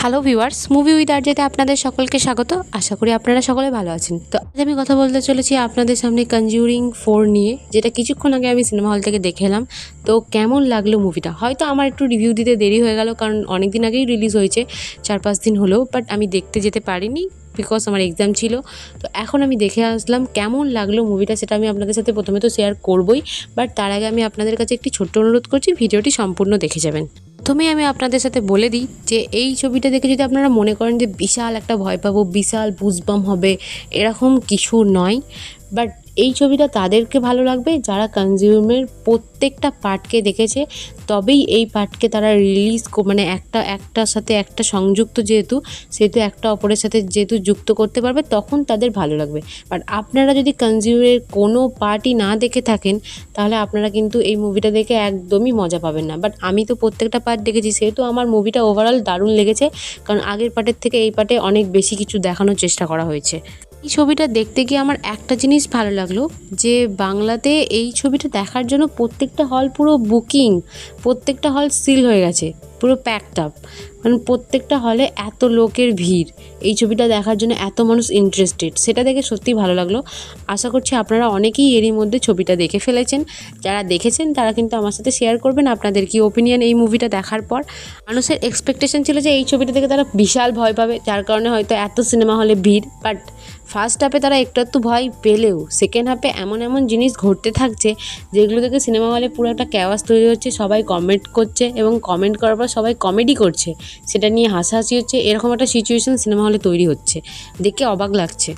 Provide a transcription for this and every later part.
Hello viewers, movie with আরজেতে আপনাদের সকলকে স্বাগত। আশা করি আপনারা সকলে ভালো আছেন। তো আজ আমি কথা বলতে চলেছি আপনাদের সামনে কনজিউরিং 4 নিয়ে, যেটা কিছুক্ষণ আগে আমি সিনেমা হল থেকে দেখে এলাম। তো কেমন লাগলো মুভিটা? হয়তো আমার একটু রিভিউ দিতে দেরি হয়ে গেল, কারণ অনেক দিন আগেই রিলিজ হয়েছে, 4-5 দিন হলেও, বাট আমি দেখতে যেতে পারিনি বিকজ আমার এক্সাম ছিল। তো এখন আমি দেখে আসলাম কেমন লাগলো মুভিটা, সেটা আমি আপনাদের সাথে প্রথমে তো শেয়ার করবই, বাট তার আগে আমি আপনাদের কাছে একটি ছোট্ট অনুরোধ করছি, ভিডিওটি সম্পূর্ণ দেখে যাবেন। প্রথমেই আমি আপনাদের সাথে বলে দিই যে এই ছবিটা দেখে যদি আপনারা মনে করেন যে বিশাল একটা ভয় পাবো, বিশাল বুজবাম হবে, এরকম কিছু নয়। বাট এই ছবিটা তাদেরকে ভালো লাগবে যারা কনজিউমের প্রত্যেকটা পার্টকে দেখেছে, তবেই এই পার্টকে তারা রিলিজ মানে একটার সাথে একটা সংযুক্ত, সেহেতু একটা অপরের সাথে যেহেতু যুক্ত করতে পারবে, তখন তাদের ভালো লাগবে। বাট আপনারা যদি কনজিউমের কোনো পার্টই না দেখে থাকেন, তাহলে আপনারা কিন্তু এই মুভিটা দেখে একদমই মজা পাবেন না। বাট আমি তো প্রত্যেকটা পার্ট দেখেছি, সেহেতু আমার মুভিটা ওভারঅল দারুণ লেগেছে, কারণ আগের পার্টের থেকে এই পার্টে অনেক বেশি কিছু দেখানোর চেষ্টা করা হয়েছে। এই ছবিটা দেখতে গিয়ে আমার একটা জিনিস ভালো লাগলো, যে বাংলাতে এই ছবিটা দেখার জন্য প্রত্যেকটা হল পুরো বুকিং, প্রত্যেকটা হল সিল হয়ে গেছে, পুরো প্যাকড আপ। মানে প্রত্যেকটা হলে এত লোকের ভিড়, এই ছবিটা দেখার জন্য এত মানুষ ইন্টারেস্টেড, সেটা দেখে সত্যিই ভালো লাগলো। আশা করছি আপনারা অনেকেই এরই মধ্যে ছবিটা দেখে ফেলেছেন। যারা দেখেছেন তারা কিন্তু আমার সাথে শেয়ার করবেন আপনাদের কি ওপিনিয়ন এই মুভিটা দেখার পর। মানুষের এক্সপেকটেশন ছিল যে এই ছবিটা দেখে তারা বিশাল ভয় পাবে, যার কারণে হয়তো এত সিনেমা হলে ভিড়। বাট ফার্স্ট হাফে তারা একটু ভয় পেলেও সেকেন্ড হাফে এমন জিনিস ঘটতে থাকছে, যেগুলো থেকে সিনেমা হলে পুরো একটা ক্যাওয়াস তৈরি হচ্ছে। সবাই কমেন্ট করছে এবং কমেন্ট করার পর সবাই কমেডি করছে, সেটা নিয়ে হাসাহাসি হচ্ছে। এরকম একটা সিচুয়েশন সিনেমা হলে তৈরি হচ্ছে, দেখে অবাক লাগছে।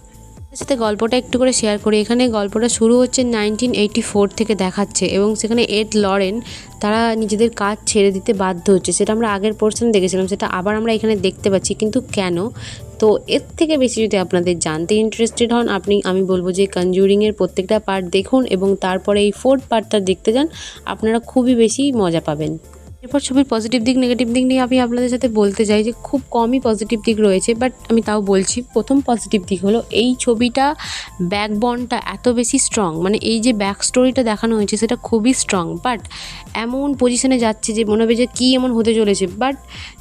সাথে গল্পটা একটু করে শেয়ার করি। এখানে গল্পটা শুরু হচ্ছে 1984 থেকে দেখাচ্ছে, এবং সেখানে এড লরেন তারা নিজেদের কাজ ছেড়ে দিতে বাধ্য হচ্ছে। সেটা আমরা আগের পোর্শনে দেখেছিলাম, সেটা আবার আমরা এখানে দেখতে পাচ্ছি, কিন্তু কেন? তো এর থেকে বেশি যদি আপনাদের জানতে ইন্টারেস্টেড হন, আমি বলবো যে কনজিউরিংয়ের প্রত্যেকটা পার্ট দেখুন এবং তারপরে এই 4th পার্টটা দেখতে যান, আপনারা খুবই বেশি মজা পাবেন। এরপর ছবির পজিটিভ দিক নেগেটিভ দিক নিয়ে আমি আপনাদের সাথে বলতে চাই যে খুব কমই পজিটিভ দিক রয়েছে, বাট আমি তাও বলছি। প্রথম পজিটিভ দিক হলো এই ছবিটা ব্যাকবনটা এত বেশি স্ট্রং, মানে এই যে ব্যাক স্টোরিটা দেখানো হয়েছে সেটা খুবই স্ট্রং। বাট এমন পজিশনে যাচ্ছে যে মনে হবে যে কী এমন হতে চলেছে, বাট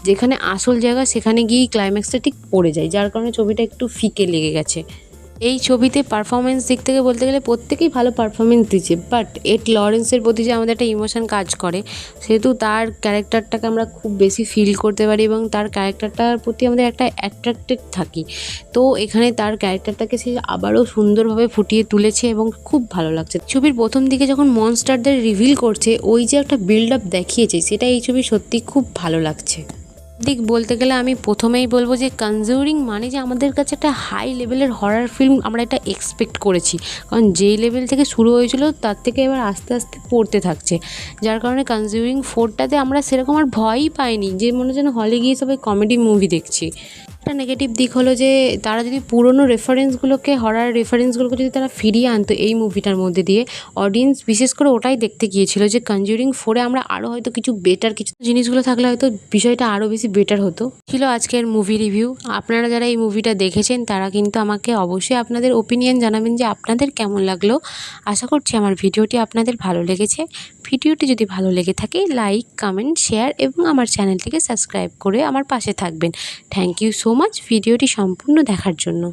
যেখানে আসল জায়গা সেখানে গিয়েই ক্লাইম্যাক্সটা ঠিক পড়ে যায়, যার কারণে ছবিটা একটু ফিকে লেগে গেছে। এই ছবিতে পারফরমেন্স দিক থেকে বলতে গেলে প্রত্যেকেই ভালো পারফরমেন্স দিচ্ছে, বাট এড লরেন্সের প্রতি যে আমাদের একটা ইমোশন কাজ করে, সেহেতু তার ক্যারেক্টারটাকে আমরা খুব বেশি ফিল করতে পারি এবং তার ক্যারেক্টারটার প্রতি আমাদের একটা অ্যাট্রাক্টেড থাকি। তো এখানে তার ক্যারেক্টারটাকে সে আবারও সুন্দরভাবে ফুটিয়ে তুলেছে এবং খুব ভালো লাগছে। ছবির প্রথম দিকে যখন মনস্টারদের রিভিল করছে, ওই যে একটা বিল্ড আপ দেখিয়েছে, সেটা এই ছবি সত্যি খুব ভালো লাগছে। দিক বলতে গেলে আমি প্রথমেই বলবো যে কনজিউরিং মানে যে আমাদের কাছে একটা হাই লেভেলের হরার ফিল্ম আমরা এটা এক্সপেক্ট করেছি, কারণ যেই লেভেল থেকে শুরু হয়েছিল তার থেকে এবার আস্তে আস্তে পড়তে থাকছে, যার কারণে কনজিউরিং 4টাতে আমরা সেরকম আর ভয়ই পাইনি, যে মনে যেন হলে গিয়ে সবাই কমেডি মুভি দেখছি। একটা নেগেটিভ দিক হলো যে তারা যদি পুরনো রেফারেন্সগুলোকে, হরার রেফারেন্সগুলোকে যদি তারা ফিরিয়ে আনতো এই মুভিটার মধ্যে দিয়ে, অডিয়েন্স বিশেষ করে ওটাই দেখতে গিয়েছিল যে কনজিউরিং 4-এ আমরা আরও হয়তো কিছু বেটার কিছু জিনিসগুলো থাকলে হয়তো বিষয়টা আরও বেশি বেটার হতো। ছিল আজকের মুভি রিভিউ। আপনারা যারা এই মুভিটা দেখেছেন তারা কিন্তু আমাকে অবশ্যই আপনাদের ওপিনিয়ন জানাবেন যে আপনাদের কেমন লাগলো। আশা করছি আমার ভিডিওটি আপনাদের ভালো লেগেছে। ভিডিওটি যদি ভালো লেগে থাকে লাইক, কমেন্ট, শেয়ার এবং আমার চ্যানেলটিকে সাবস্ক্রাইব করে আমার পাশে থাকবেন। থ্যাংক ইউ সো মাচ ভিডিওটি সম্পূর্ণ দেখার জন্য।